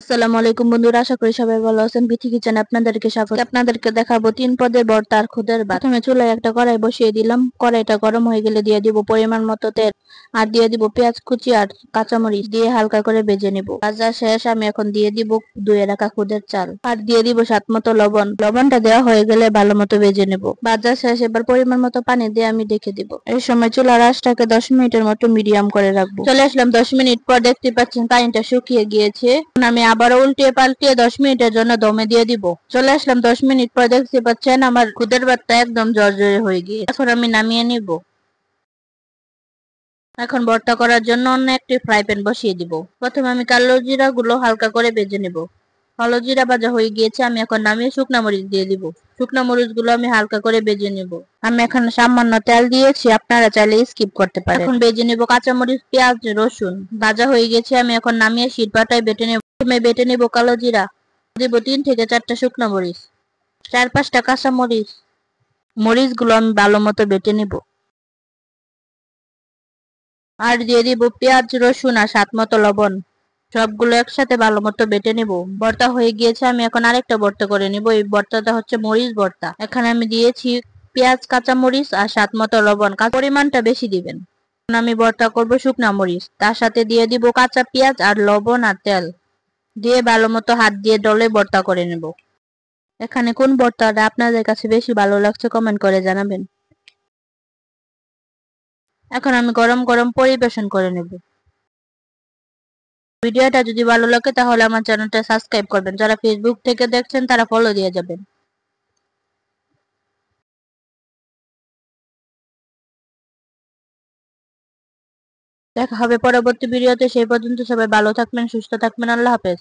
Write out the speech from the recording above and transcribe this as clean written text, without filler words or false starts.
আসসালামু আলাইকুম বন্ধুরা, আশা করি সবাই ভালো আছেন। বিথি কিচেনে আপনাদেরকে স্বাগত। আপনাদেরকে দেখাবো 3 পদের ভর্তা আর খুদের ভাত। প্রথমে চুলায় একটা কড়াই বসিয়ে দিলাম। কড়াইটা গরম হয়ে গেলে দিয়ে দিব পরিমাণ মতো তেল, আর দিয়ে দিব পেঁয়াজ কুচি আর কাঁচামরিচ দিয়ে হালকা করে ভেজে নিব। ভাজা শেষ, আমি এখন দিয়ে দিব ধুয়ে রাখা খুদের চাল, আর দিয়ে দিব স্বাদ মতো লবণ। লবণটা দেওয়া হয়ে গেলে ভালো মতো ভেজে নেব। ভাজা শেষ, এবার পরিমাণ মতো পানি দিয়ে আমি ঢেকে দিব। এই সময় চুলার আঁচটাকে 10 মিনিটের মতো মিডিয়াম করে রাখবো। চলে আসলাম 10 মিনিট পর, দেখতে পাচ্ছেন পানিটা শুকিয়ে গিয়েছে। আমি আবার উল্টিয়ে পাল্টিয়ে 10 মিনিটের জন্য দমে দিয়ে দিব। চলে আসলাম 10 মিনিট পর, দেখতে পাচ্ছেন আমার খুদের ভাতটা একদম জর্জরে হয়ে গিয়েছে। এখন আমি নামিয়ে নিব। এখন ভর্তা করার জন্য অন্য একটি ফ্রাই প্যান বসিয়ে দিব। প্রথমে আমি কালো জিরা গুলো হালকা করে ভেজে নেব। কালো জিরা ভাজা হয়ে গিয়েছে, আমি এখন নামিয়ে শুকনা মরিচ দিয়ে দিব। শুকনা মরিচ গুলো আমি হালকা করে ভেজে নেব। আমি এখন সামান্য তেল দিয়েছি, আপনারা চাইলে স্কিপ করতে পারেন। এখন ভেজে নেব কাঁচামরিচ, পেঁয়াজ, রসুন। ভাজা হয়ে গেছে, আমি এখন নামিয়ে শিলপাটায় বেটে নেব। প্রথমে বেটে নেব কালো জিরা, দেব 3 থেকে 4টা শুকনা মরিচ, 4-5টা কাঁচা মরিচ। মরিচ গুলো আমি ভালো মতো বেটে নেব। আর দিয়ে দিব পেঁয়াজ, রসুন আর স্বাদ মতো লবণ। সবগুলো একসাথে ভালো মতো বেটে নিব। ভর্তা হয়ে গিয়েছে, আমি এখন আরেকটা ভর্তা করে নিব। এই ভর্তাটা হচ্ছে মরিচ ভর্তা। এখানে আমি দিয়েছি পেঁয়াজ, কাঁচা মরিচ আর স্বাদ মতো লবণ। পরিমাণটা বেশি দিবেন। এখন আমি ভর্তা করব শুকনা মরিচ, তার সাথে দিয়ে দিব কাঁচা পেঁয়াজ আর লবণ আর তেল দিয়ে ভালো মতো হাত দিয়ে ডলে ভর্তা করে নেব। এখানে কোন ভর্তাটা আপনাদের কাছে বেশি ভালো লাগছে কমেন্ট করে জানাবেন। এখন আমি গরম গরম পরিবেশন করে নেব। ভিডিওটা যদি ভালো লাগে তাহলে আমার চ্যানেলটা সাবস্ক্রাইব করবেন। যারা ফেসবুক থেকে দেখছেন তারা ফলো দিয়ে যাবেন। দেখা হবে পরবর্তী ভিডিওতে। সেই পর্যন্ত সবাই ভালো থাকবেন, সুস্থ থাকবেন। আল্লাহ হাফেজ।